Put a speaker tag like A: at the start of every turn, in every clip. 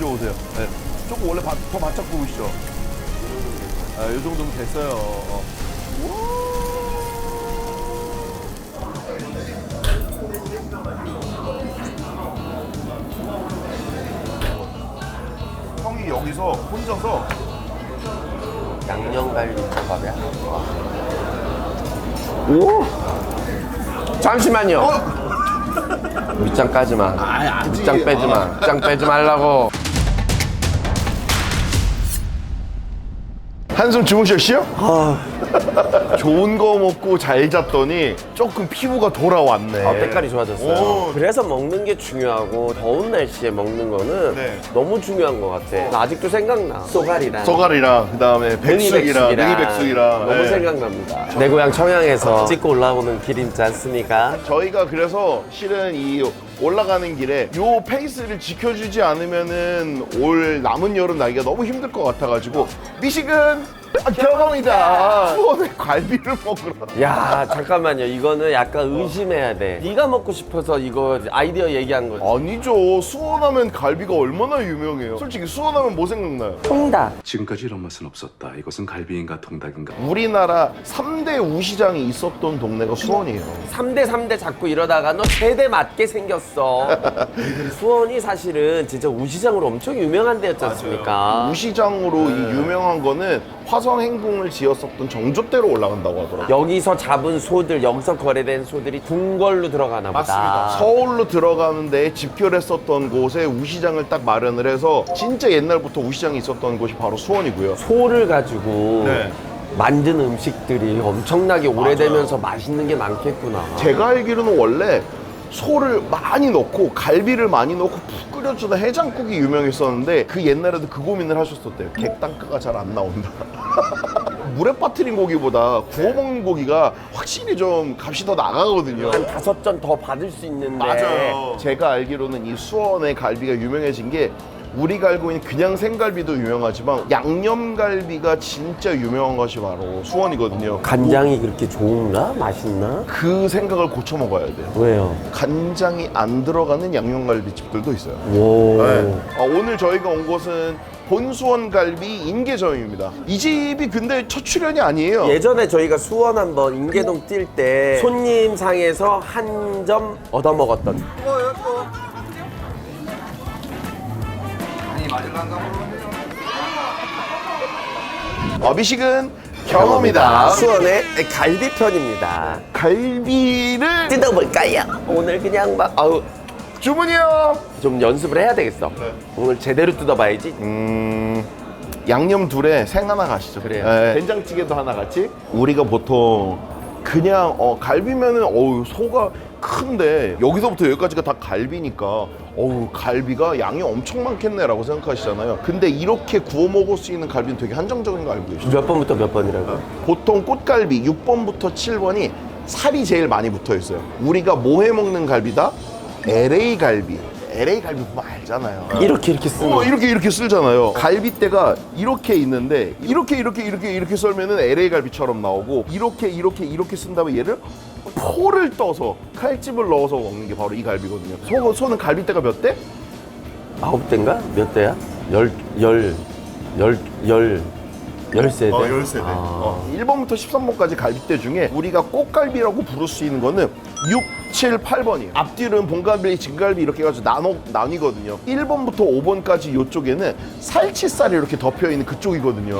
A: 이쪽으로 오세요. 네. 조금 원래 더 바짝 구우시죠. 이 정도면 됐어요. 형이 여기서 혼자서
B: 양념갈비 덮밥이야? 오! 잠시만요. 밑장 까지 마. 밑장 빼지 마. 밑장 빼지 말라고.
A: 한숨 주무셨시요? 좋은 거 먹고 잘 잤더니 조금 피부가 돌아왔네.
B: 색깔이 좋아졌어요.
A: 오.
B: 그래서 먹는 게 중요하고 더운 날씨에 먹는 거는
A: 네.
B: 너무 중요한 것 같아. 나 아직도 생각나. 쏘가리랑
A: 쏘가리랑 그다음에 백숙이랑 능이백숙이랑
B: 너무
A: 네.
B: 생각납니다. 내 고향 청양에서 찍고 올라오는 길 있지 않습니까?
A: 저희가 그래서 실은 이 올라가는 길에 요 페이스를 지켜주지 않으면은 올 남은 여름 나기가 너무 힘들 것 같아가지고 미식은 경험이다. 수원에 갈비를 먹으러.
B: 야 잠깐만요. 이거는 약간 의심해야 돼. 네가 먹고 싶어서 이거 아이디어 얘기한 거지.
A: 아니죠. 수원하면 갈비가 얼마나 유명해요. 솔직히 수원하면 뭐 생각나요?
B: 통닭.
C: 지금까지 이런 맛은 없었다. 이것은 갈비인가 통닭인가.
A: 우리나라 3대 우시장이 있었던 동네가 수원이에요.
B: 3대 자꾸 이러다가 너 세대 맞게 생겼어. 수원이 사실은 진짜 우시장으로 엄청 유명한 데였지 않습니까?
A: 우시장으로 이 유명한 거는 화성 행궁을 지었었던 정조대로 올라간다고 하더라고요.
B: 여기서 잡은 소들, 여기서 거래된 소들이 궁궐로 들어가나 보다.
A: 맞습니다. 서울로 들어가는데 집결했었던 곳에 우시장을 딱 마련을 해서 진짜 옛날부터 우시장이 있었던 곳이 바로 수원이고요.
B: 소를 가지고
A: 네.
B: 만든 음식들이 엄청나게 오래되면서 맛있는 게 많겠구나.
A: 제가 알기로는 원래 소를 많이 넣고 갈비를 많이 넣고 푹 끓여주다 해장국이 유명했었는데 그 옛날에도 그 고민을 하셨었대요. 객단가가 잘 안 나온다. 물에 빠뜨린 고기보다 구워 먹는 고기가 확실히 좀 값이 더 나가거든요.
B: 한 5전 더 받을 수 있는데.
A: 제가 알기로는 이 수원의 갈비가 유명해진 게 우리가 알고 있는 그냥 생갈비도 유명하지만 양념갈비가 진짜 유명한 것이 바로 수원이거든요.
B: 간장이 그렇게 좋은가? 맛있나?
A: 그 생각을 고쳐 먹어야 돼요.
B: 왜요?
A: 간장이 안 들어가는 양념갈비 집들도 있어요.
B: 오.
A: 네. 오늘 저희가 온 곳은 본수원갈비 인계점입니다. 이 집이 근데 첫 출연이 아니에요.
B: 예전에 저희가 수원 한번 인계동 뛸 때 손님상에서 한 점 얻어먹었던.
A: 미식은 경험이다.
B: 수원의 갈비편입니다.
A: 갈비를
B: 뜯어볼까요? 오늘 그냥 막
A: 주문이요.
B: 좀 연습을 해야 되겠어. 오늘 제대로 뜯어봐야지.
A: 양념 둘에 생 하나 가시죠.
B: 그래요.
A: 네. 된장찌개도 하나 같이. 우리가 보통 그냥 갈비면은 소가 큰데 여기서부터 여기까지가 다 갈비니까 갈비가 양이 엄청 많겠네라고 생각하시잖아요. 근데 이렇게 구워 먹을 수 있는 갈비는 되게 한정적인 거 알고 계시죠?
B: 몇 번부터 몇 번이라고?
A: 보통 꽃갈비 6번부터 7번이 살이 제일 많이 붙어 있어요. 우리가 뭐 해 먹는 갈비다? LA 갈비. LA 갈비 보면 알잖아요.
B: 이렇게 쓰는
A: 이렇게 쓸잖아요. 갈비대가 이렇게 있는데 이렇게 썰면은 LA 갈비처럼 나오고 이렇게 쓴 다음에 얘를 포를 떠서 칼집을 넣어서 먹는 게 바로 이 갈비거든요. 소는 갈비대가 몇 대?
B: 9대인가? 몇 대야? 13대?
A: 13대. 1번부터 13번까지 갈비대 중에 우리가 꽃갈비라고 부를 수 있는 거는 6, 7, 8번이에요. 앞뒤는 본갈비, 진갈비 이렇게 해가지고 나뉘거든요. 1번부터 5번까지 이쪽에는 살치살이 이렇게 덮여있는 그쪽이거든요.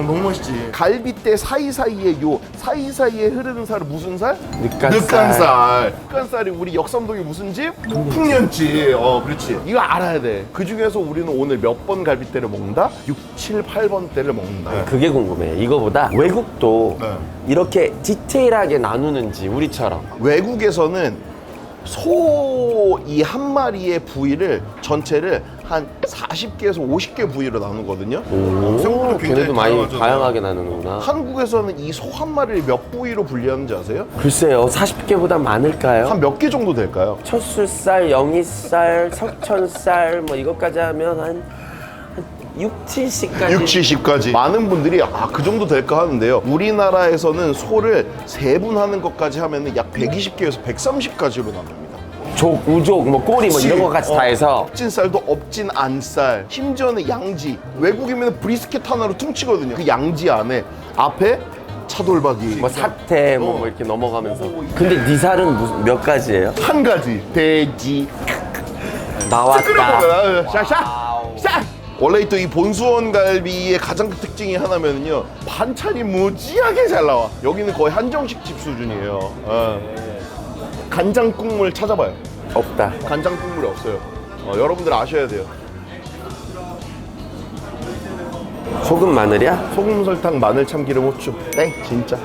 D: 너무 멋있지.
A: 갈비대 사이사이에 사이사이에 흐르는 살은 무슨 살?
B: 늑간살.
A: 늑간살이 우리 역삼동이 무슨 집? 풍년집. 그렇지. 이거 알아야 돼. 그 중에서 우리는 오늘 몇 번 갈비대를 먹는다? 6, 7, 8번 대를 먹는다.
B: 그게 궁금해. 이거보다 외국도
A: 네.
B: 이렇게 디테일하게 나누는지 우리처럼.
A: 외국에서는 소 이 한 마리의 부위를 전체를 한 40개에서 50개 부위로 나누거든요.
B: 오, 걔네도 많이 다양하게 나누는구나.
A: 한국에서는 이 소 한 마리를 몇 부위로 분류하는지 아세요?
B: 글쎄요, 40개보다 많을까요?
A: 한 몇 개 정도 될까요?
B: 첫술살, 영이살, 석천살 뭐 이것까지 하면 한 6, 70까지.
A: 6, 70까지. 많은 분들이 그 정도 될까 하는데요. 우리나라에서는 소를 3분 하는 것까지 하면 약 120개에서 130가지로 나눕니다.
B: 족, 우족, 뭐 꼬리 뭐 이런 것까지 다 해서
A: 업진 쌀도 업진 안쌀, 심지어는 양지. 외국이면 브리스켓 하나로 퉁치거든요. 그 양지 안에 앞에 차돌박이.
B: 뭐 사태 뭐 이렇게 넘어가면서. 근데 네 살은 무슨 몇 가지예요?
A: 한 가지. 돼지.
B: 나왔다.
A: 끓여먹어요. 샤샤. 샤. 원래 또 이 본수원 갈비의 가장 큰 특징이 하나면은요, 반찬이 무지하게 잘 나와. 여기는 거의 한정식 집 수준이에요. 간장 국물 찾아봐요.
B: 없다.
A: 간장 국물이 없어요. 여러분들 아셔야 돼요.
B: 소금 마늘이야?
A: 소금, 설탕, 마늘, 참기름, 후추. 땡, 진짜.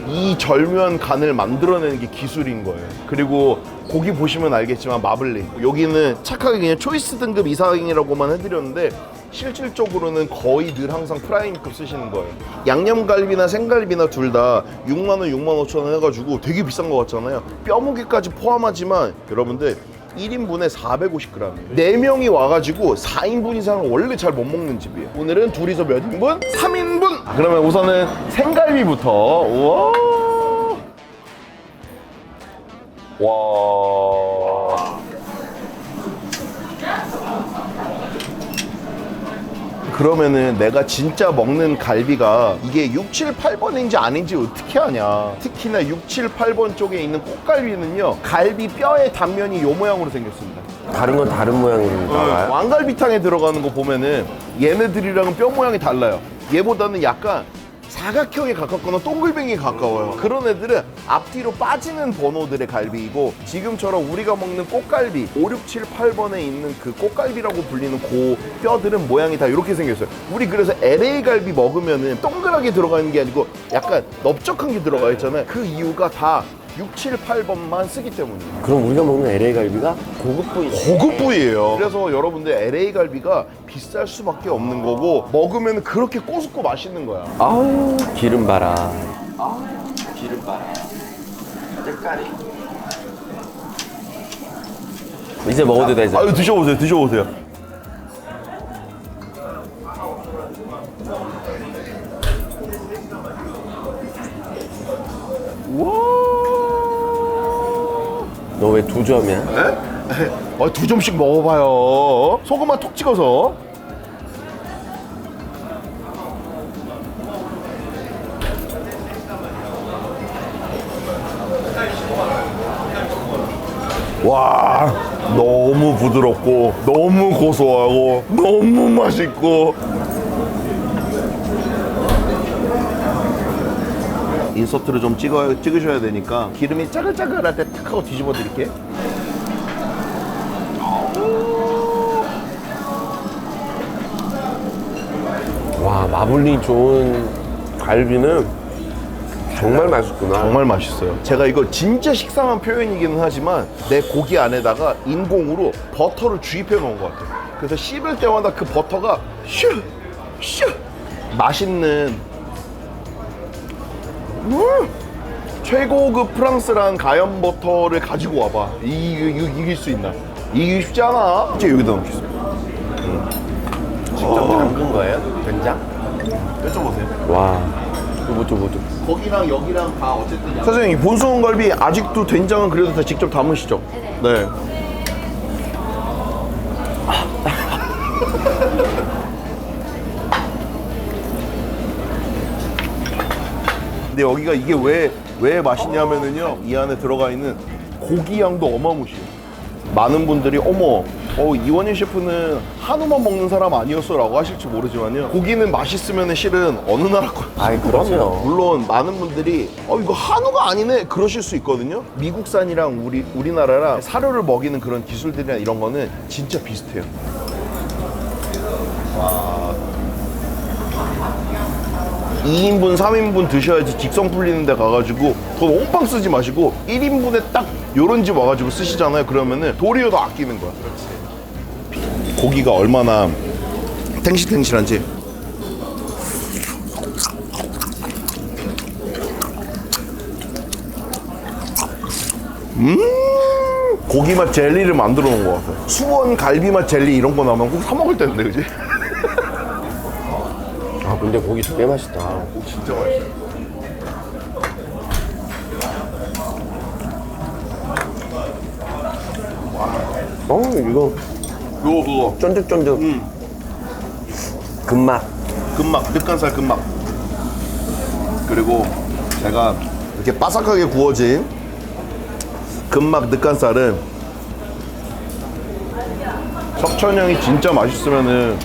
A: 이 절묘한 간을 만들어내는 게 기술인 거예요. 그리고 고기 보시면 알겠지만 마블링. 여기는 착하게 그냥 초이스 등급 이상이라고만 해드렸는데 실질적으로는 거의 늘 항상 프라임급 쓰시는 거예요. 양념갈비나 생갈비나 둘 다 6만 원, 6만 5천 원 해가지고 되게 비싼 거 같잖아요. 뼈무게까지 포함하지만 여러분들 1인분에 450g이에요. 4명이 와가지고 4인분 이상은 원래 잘 못 먹는 집이에요. 오늘은 둘이서 몇 인분? 3인분! 그러면 우선은 생갈비부터. 우와. 와. 그러면은 내가 진짜 먹는 갈비가 이게 6, 7, 8번인지 아닌지 어떻게 아냐. 특히나 6, 7, 8번 쪽에 있는 꽃갈비는요, 갈비 뼈의 단면이 요 모양으로 생겼습니다.
B: 다른 건 다른 모양인가요?
A: 왕갈비탕에 들어가는 거 보면은 얘네들이랑은 뼈 모양이 달라요. 얘보다는 약간 사각형에 가깝거나 동글뱅이에 가까워요. 그런 애들은 앞뒤로 빠지는 번호들의 갈비이고, 지금처럼 우리가 먹는 꽃갈비 5, 6, 7, 8번에 있는 그 꽃갈비라고 불리는 그 뼈들은 모양이 다 이렇게 생겼어요. 우리 그래서 LA 갈비 먹으면은 동그랗게 들어가 있는 게 아니고 약간 넓적한 게 들어가 있잖아요. 그 이유가 다 6, 7, 8번만 쓰기 때문이에요.
B: 그럼 우리가 먹는 LA 갈비가 고급 부위네.
A: 고급 부위예요. 그래서 여러분들 LA 갈비가 비쌀 수밖에 없는 거고, 먹으면 그렇게 꼬숩고 맛있는 거야.
B: 아우 기름 봐라. 아우 기름 봐라. 색깔이. 이제 먹어도 되죠?
A: 아유, 드셔보세요. 드셔보세요.
B: 너 왜 2점이야?
A: 네? 2점씩 먹어봐요. 소금만 톡 찍어서. 와, 너무 부드럽고 너무 고소하고 너무 맛있고. 인서트를 좀 찍으셔야 되니까 기름이 짜글짜글할 때 탁 하고 뒤집어 드릴게요.
B: 와 마블링 좋은 갈비는 정말 맛있구나.
A: 정말 맛있어요. 제가 이거 진짜 식상한 표현이기는 하지만 내 고기 안에다가 인공으로 버터를 주입해 놓은 것 같아요. 그래서 씹을 때마다 그 버터가 슈 맛있는 최고급 프랑스란 가염 버터를 가지고 와봐. 이길 수 있나? 이기기 쉽지 않아. 이제 여기다 넣겠습니다.
B: 직접 담근 거예요? 된장?
A: 여쭤보세요.
B: 와 뭐죠?
A: 거기랑 여기랑 다 어쨌든 사장님, 이 본수원 갈비 아직도 된장은 그래도 다 직접 담으시죠? 네. 근데 여기가 이게 왜 맛있냐면은요, 이 안에 들어가 있는 고기 양도 어마무시해요. 많은 분들이 어머, 이원일 셰프는 한우만 먹는 사람 아니었어 라고 하실지 모르지만요, 고기는 맛있으면 실은 어느 나라 거.
B: 아이 그럼요.
A: 물론 많은 분들이 이거 한우가 아니네 그러실 수 있거든요. 미국산이랑 우리나라랑 사료를 먹이는 그런 기술들이나 이런 거는 진짜 비슷해요. 와. 2인분, 3인분 드셔야지 직성 풀리는 데 가가지고 돈 옹빵 쓰지 마시고 1인분에 딱 요런 집 와가지고 쓰시잖아요. 그러면은 도리어 더 아끼는 거야. 고기가 얼마나 탱실탱실한지. 고기 맛 젤리를 만들어 놓은 것 같아요. 수원 갈비 맛 젤리 이런 거 나오면 꼭 사 먹을 텐데, 그지?
B: 아 근데 고기 되게 맛있다.
A: 진짜 맛있어요.
B: 이거
A: 그거
B: 쫀득쫀득. 금맛.
A: 금막, 늑간살 금막. 그리고 제가 이렇게 바삭하게 구워진 금막 늑간살은 석천이 형이 진짜 맛있으면은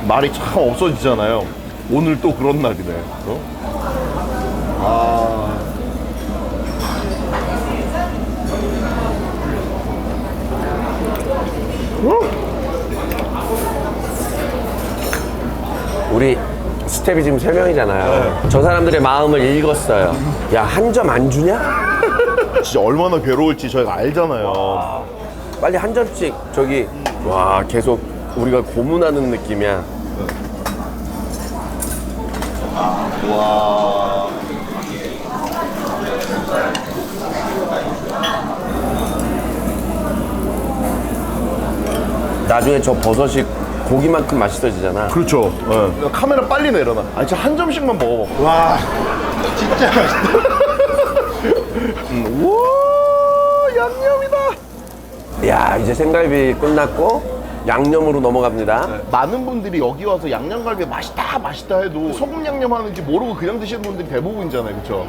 A: 말이 참 없어지잖아요. 오늘 또 그런 날이네. 어? 아.
B: 우리 스텝이 지금 3명이잖아요. 저 사람들의 마음을 읽었어요. 야, 한 점 안 주냐?
A: 진짜 얼마나 괴로울지 저희가 알잖아요.
B: 빨리 한 점씩 저기. 와, 계속 우리가 고문하는 느낌이야.
A: 와.
B: 나중에 저 버섯이 고기만큼 맛있어지잖아.
A: 그렇죠. 예. 카메라 빨리 내려놔. 아니, 진짜 한 점씩만 먹어봐. 와, 진짜 맛있다. 우와, 양념이다.
B: 야, 이제 생갈비 끝났고 양념으로 넘어갑니다.
A: 많은 분들이 여기 와서 양념갈비 맛있다 맛있다 해도 소금 양념 하는지 모르고 그냥 드시는 분들이 대부분이잖아요, 그렇죠?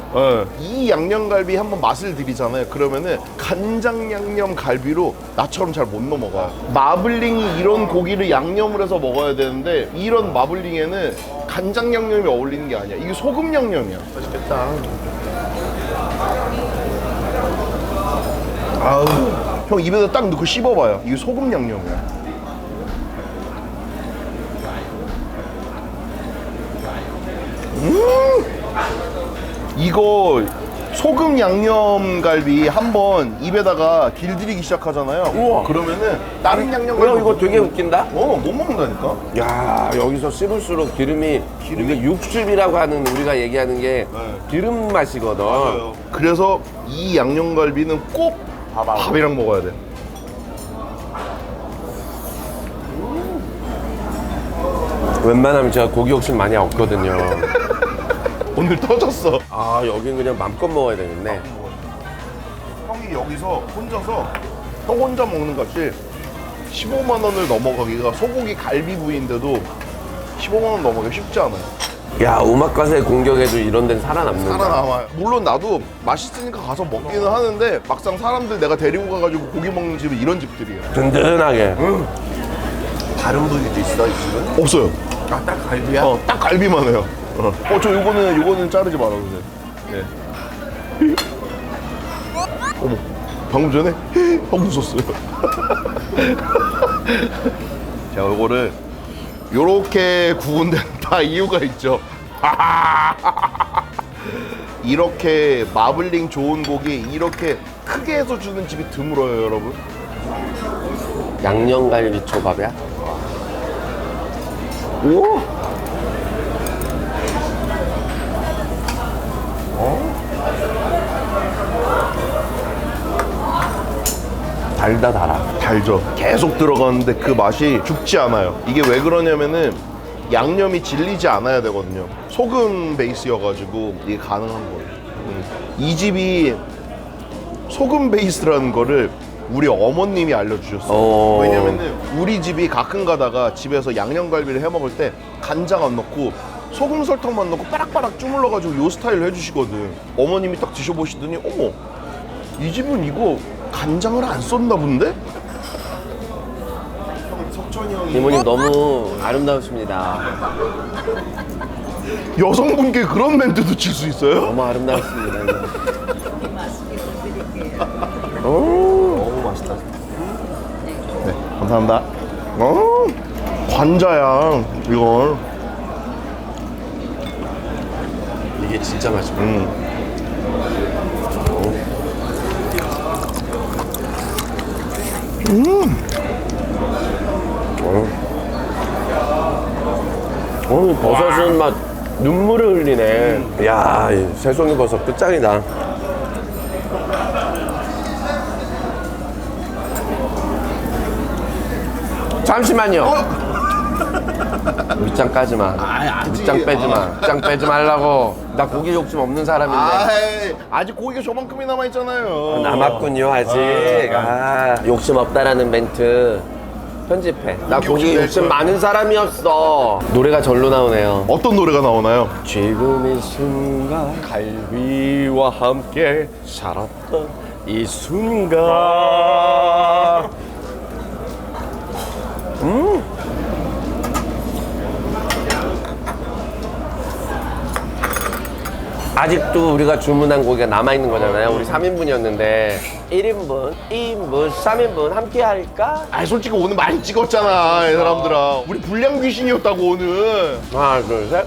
A: 이 양념갈비 한번 맛을 드리잖아요. 그러면은 간장 양념 갈비로 나처럼 잘 못 넘어가요. 마블링이 이런 고기를 양념을 해서 먹어야 되는데 이런 마블링에는 간장 양념이 어울리는 게 아니야. 이게 소금 양념이야. 맛있겠다. 아우, 형 입에다 딱 넣고 씹어봐요. 이게 소금 양념이야. 이거 소금 양념갈비 한번 입에다가 길들이기 시작하잖아요.
B: 우와.
A: 그러면은 다른 양념갈비
B: 이거 되게 웃긴다.
A: 못 먹는다니까.
B: 야, 여기서 씹을수록 기름이 이게 육즙이라고 하는 우리가 얘기하는 게 기름 맛이거든.
A: 그래서 이 양념갈비는 꼭 밥이랑 먹어야 돼.
B: 웬만하면 제가 고기 욕심 많이 없거든요.
A: 오늘 터졌어.
B: 아, 여긴 그냥 맘껏 먹어야 되겠네.
A: 형이 여기서 혼자서 형 혼자 먹는 값이 15만 원을 넘어가기가 소고기 갈비 부위인데도 15만 원 넘어가기 쉽지 않아요.
B: 야, 오마카세 공격에도 이런 데는 살아남는다.
A: 살아남아요. 물론 나도 맛있으니까 가서 먹기는 하는데 막상 사람들 내가 데리고 가가지고 고기 먹는 집은 이런 집들이에요.
B: 든든하게.
A: 다른 부위도 있어, 이 집은? 없어요.
B: 아, 딱 갈비야?
A: 딱 갈비만 해요. 저 요거는 자르지 말아주세요. 네. 어머, 방금 전에 형 웃었어요. 자, 요거를 요렇게 구운 데는 다 이유가 있죠. 이렇게 마블링 좋은 고기 이렇게 크게 해서 주는 집이 드물어요, 여러분.
B: 양념갈비 초밥이야?
A: 오!
B: 달다 달아.
A: 달죠. 계속 들어가는데 그 맛이 죽지 않아요. 이게 왜 그러냐면은 양념이 질리지 않아야 되거든요. 소금 베이스여가지고 이게 가능한 거예요. 이 집이 소금 베이스라는 거를 우리 어머님이 알려주셨어요. 왜냐면은 우리 집이 가끔 가다가 집에서 양념갈비를 해 먹을 때 간장 안 넣고 소금 설탕만 넣고 빠락빠락 주물러가지고 요 스타일로 해주시거든. 어머님이 딱 드셔보시더니 어머, 이 집은 이거 간장을 안 썼나 본데? 석천이 형이
B: 이모님 너무 아름다우십니다.
A: 여성분께 그런 멘트도 칠 수 있어요?
B: 너무 아름다우십니다.
A: 너무 맛있다. 네, 감사합니다. 관자야, 이걸.
B: 이게 진짜 맛있고. 버섯은 막 눈물을 흘리네. 야, 이 새송이 버섯 끝장이다. 잠시만요. 밑장 까지 마.
A: 아직-
B: 밑장 빼지 마. 밑장 빼지 말라고. 나 고기 욕심 없는 사람인데.
A: 아직 고기가 저만큼이 남아있잖아요.
B: 남았군요 아직. 욕심 없다라는 멘트 편집해. 나 고기
A: 욕심
B: 욕심
A: 낼 거야.
B: 많은 사람이었어. 노래가 절로 나오네요.
A: 어떤 노래가 나오나요?
B: 지금 이 순간 갈비와 함께 살았던 이 순간. 아직도 우리가 주문한 고기가 남아있는 거잖아요. 우리 3인분이었는데 1인분, 2인분, 3인분 함께 할까?
A: 솔직히 오늘 많이 찍었잖아 이 사람들아. 우리 불량 귀신이었다고 오늘.
B: 하나 둘 셋.